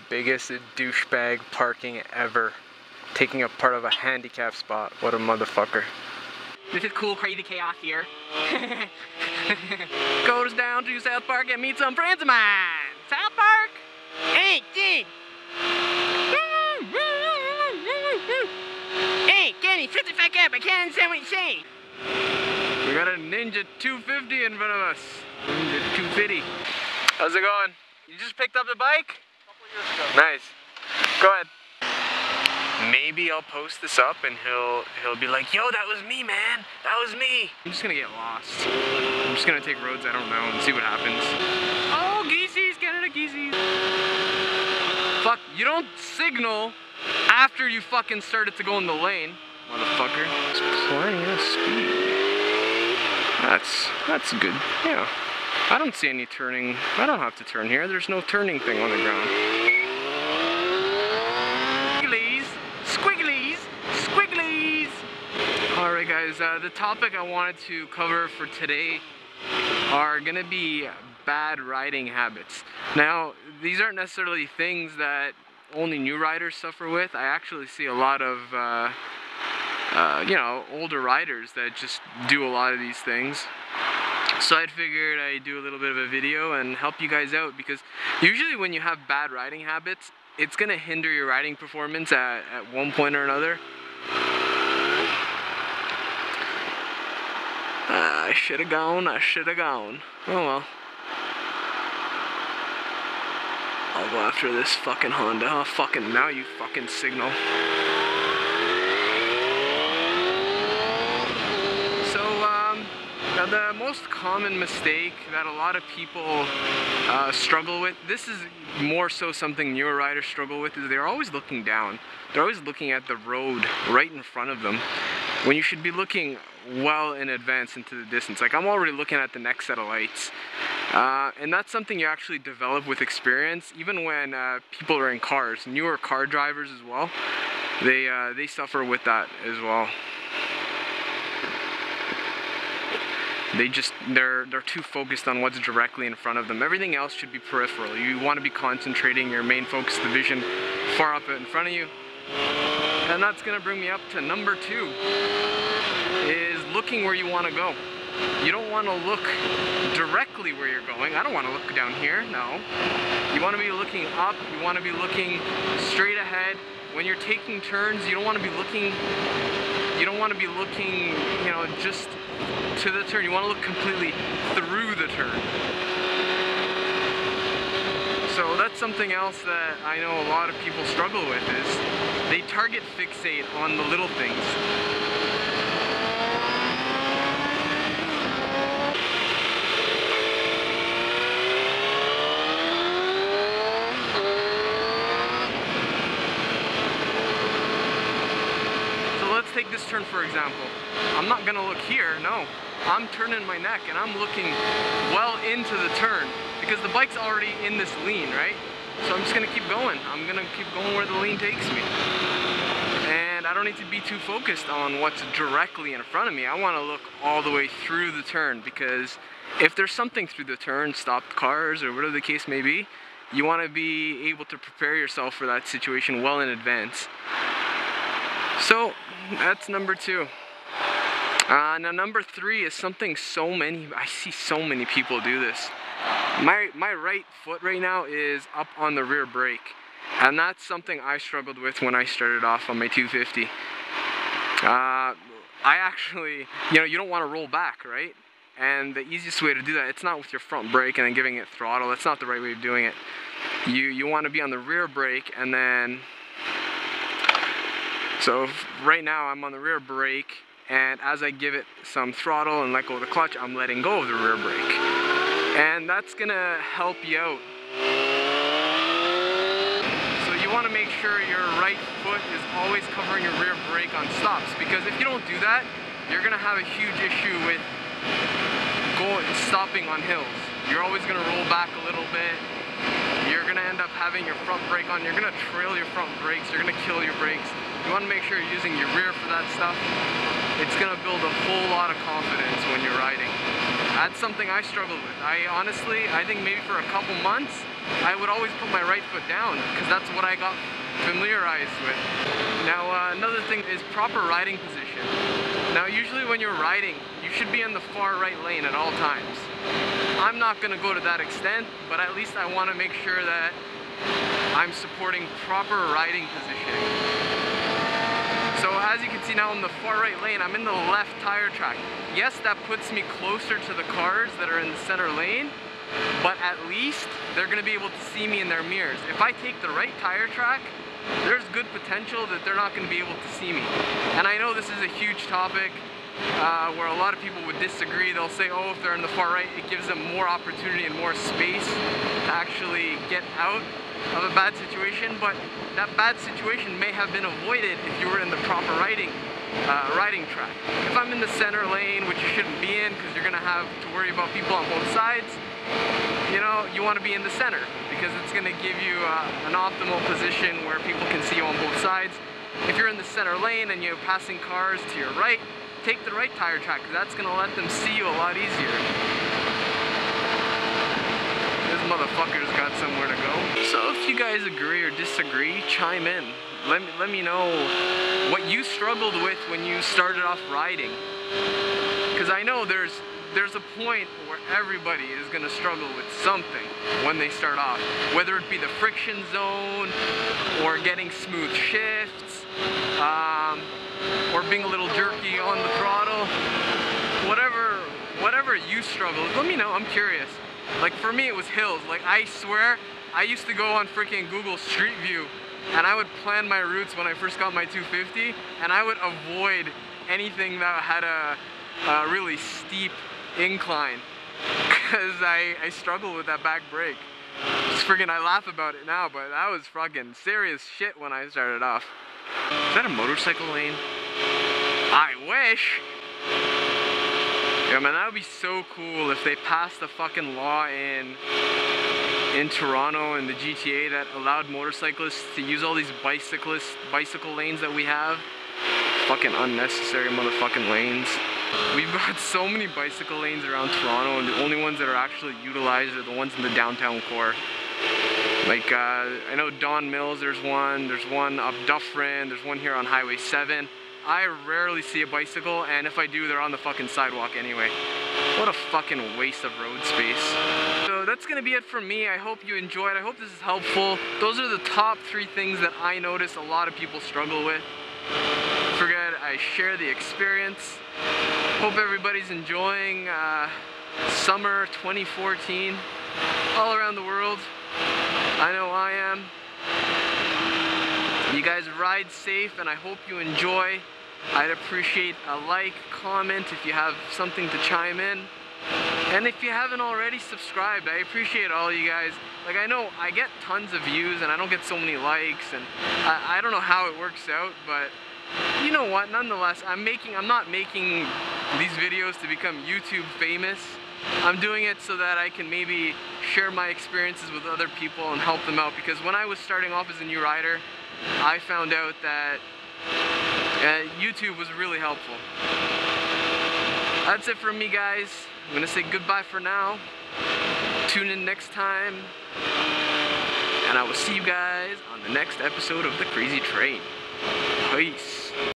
Biggest douchebag parking ever. Taking up part of a handicap spot. What a motherfucker. This is cool, crazy chaos here. Goes down to South Park and meet some friends of mine. South Park? Hey, dude! Hey, Kenny, shut the fuck up, I can't understand what you're saying. We got a Ninja 250 in front of us. Ninja 250. How's it going? You just picked up the bike? A couple years ago. Nice. Go ahead. Maybe I'll post this up and he'll be like, yo, that was me, man. That was me. I'm just gonna get lost. I'm just gonna take roads I don't know and see what happens. Oh, geesies, Canada geesies. Fuck, you don't signal after you fucking started to go in the lane, motherfucker. There's plenty of speed. That's good. Yeah. I don't see any turning. I don't have to turn here. There's no turning thing on the ground. Squigglies! Alright guys, the topic I wanted to cover for today are gonna be bad riding habits. Now, these aren't necessarily things that only new riders suffer with. I actually see a lot of, you know, older riders that just do a lot of these things. So I figured I'd do a little bit of a video and help you guys out, because usually when you have bad riding habits, it's gonna hinder your riding performance at one point or another. I should have gone. Oh well. I'll go after this fucking Honda. Oh, fucking, now you fucking signal. Now the most common mistake that a lot of people struggle with, this is more so something newer riders struggle with, is they're always looking down. They're always looking at the road right in front of them, when you should be looking well in advance into the distance. Like, I'm already looking at the next set of lights. And that's something you actually develop with experience, even when people are in cars. Newer car drivers as well, they suffer with that as well. They're too focused on what's directly in front of them. Everything else should be peripheral. You want to be concentrating your main focus, the vision, far up in front of you. And that's gonna bring me up to number 2, is looking where you want to go. You don't want to look directly where you're going. I don't want to look down here, no. You want to be looking up, you want to be looking straight ahead. When you're taking turns, you don't want to be looking, you know, just to the turn. You want to look completely through the turn. So that's something else that I know a lot of people struggle with, is they target fixate on the little things. Take this turn for example. I'm not gonna look here, no. I'm turning my neck and I'm looking well into the turn, because the bike's already in this lean, right? So I'm just gonna keep going. I'm gonna keep going where the lean takes me. And I don't need to be too focused on what's directly in front of me. I wanna look all the way through the turn, because if there's something through the turn, stopped cars or whatever the case may be, you wanna be able to prepare yourself for that situation well in advance. So that's number 2. Now number 3 is something I see so many people do this. My right foot right now is up on the rear brake, and that's something I struggled with when I started off on my 250. I actually, you know, you don't want to roll back, right? And the easiest way to do that, it's not with your front brake and then giving it throttle. That's not the right way of doing it. You want to be on the rear brake, and then, so right now I'm on the rear brake, and as I give it some throttle and let go of the clutch, I'm letting go of the rear brake. And that's gonna help you out. So you wanna make sure your right foot is always covering your rear brake on stops, because if you don't do that, you're gonna have a huge issue with stopping on hills. You're always gonna roll back a little bit. you're gonna end up having your front brake on, you're gonna trail your front brakes, you're gonna kill your brakes. You wanna make sure you're using your rear for that stuff. It's gonna build a whole lot of confidence when you're riding. That's something I struggled with. I think maybe for a couple months, I would always put my right foot down because that's what I got familiarized with. Now, another thing is proper riding position. Now, usually when you're riding, you should be in the far right lane at all times. I'm not gonna go to that extent, but at least I wanna make sure that I'm supporting proper riding positioning. So as you can see now in the far right lane, I'm in the left tire track. Yes, that puts me closer to the cars that are in the center lane, but at least they're gonna be able to see me in their mirrors. If I take the right tire track, there's good potential that they're not gonna be able to see me. And I know this is a huge topic where a lot of people would disagree. They'll say, oh, if they're in the far right, it gives them more opportunity and more space to actually get out of a bad situation, but that bad situation may have been avoided if you were in the proper riding track. If I'm in the center lane, which you shouldn't be in because you're gonna have to worry about people on both sides, you know, you want to be in the center because it's gonna give you an optimal position where people can see you on both sides. If you're in the center lane and you're passing cars to your right, take the right tire track because that's gonna let them see you a lot easier. This motherfucker's got somewhere to go. So if you guys agree or disagree, chime in. Let me know what you struggled with when you started off riding. Because I know there's a point where everybody is going to struggle with something when they start off. Whether it be the friction zone, or getting smooth shifts, or being a little jerky on the throttle. Whatever you struggle with, let me know, I'm curious. Like for me it was hills. Like I swear, I used to go on freaking Google Street View and I would plan my routes when I first got my 250 and I would avoid anything that had a really steep incline because I struggle with that back brake. Just freaking, I laugh about it now, but that was fucking serious shit when I started off. Is that a motorcycle lane? I wish. Yeah, man, that would be so cool if they passed a fucking law in Toronto and the GTA that allowed motorcyclists to use all these bicycle lanes that we have. Fucking unnecessary motherfucking lanes. We've got so many bicycle lanes around Toronto, and the only ones that are actually utilized are the ones in the downtown core. Like, I know Don Mills, there's one up Dufferin, there's one here on Highway 7. I rarely see a bicycle, and if I do, they're on the fucking sidewalk anyway. What a fucking waste of road space. So that's gonna be it for me. I hope you enjoyed. I hope this is helpful. Those are the top 3 things that I notice a lot of people struggle with. Forget I share the experience. Hope everybody's enjoying summer 2014 all around the world. I know I am. You guys ride safe and I hope you enjoy. I'd appreciate a like, comment if you have something to chime in. And if you haven't already subscribed, I appreciate all you guys. Like, I know I get tons of views and I don't get so many likes, and I don't know how it works out, but you know what, nonetheless, I'm not making these videos to become YouTube famous. I'm doing it so that I can maybe share my experiences with other people and help them out, because when I was starting off as a new rider, I found out that YouTube was really helpful. That's it from me, guys. I'm gonna say goodbye for now. Tune in next time, and I will see you guys on the next episode of The Crazy Train. Peace.